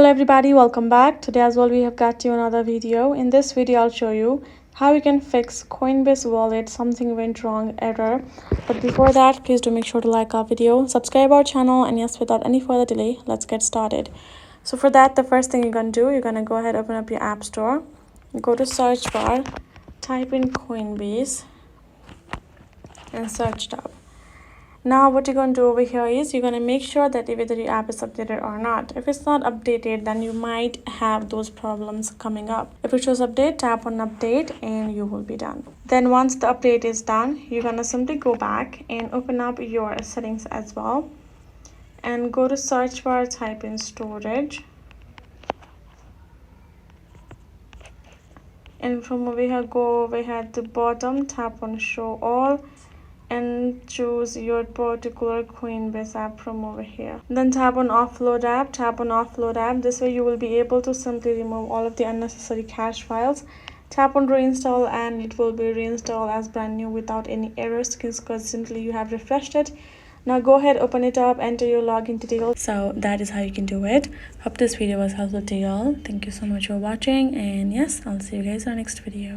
Hello everybody, welcome back. Today as well we have got you another video. In this video I'll show you how you can fix Coinbase Wallet something went wrong error. But before that, please do make sure to like our video, subscribe our channel, and yes, without any further delay, let's get started. So for that, the first thing you're gonna do, you're gonna go ahead, open up your app store, go to search bar, type in Coinbase and search tab. Now what you're going to do over here is you're going to make sure that whether your app is updated or not. If it's not updated, then you might have those problems coming up. If it shows update, tap on update and you will be done. Then once the update is done, you're going to simply go back and open up your settings as well and go to search bar, type in storage, and from over here go over here at the bottom, tap on show all and choose your particular Coinbase app from over here. Then tap on Offload App, tap on Offload App. This way you will be able to simply remove all of the unnecessary cache files. Tap on Reinstall and it will be reinstalled as brand new without any errors because simply you have refreshed it. Now go ahead, open it up, enter your login details. So that is how you can do it. Hope this video was helpful to y'all. Thank you so much for watching, and yes, I'll see you guys in our next video.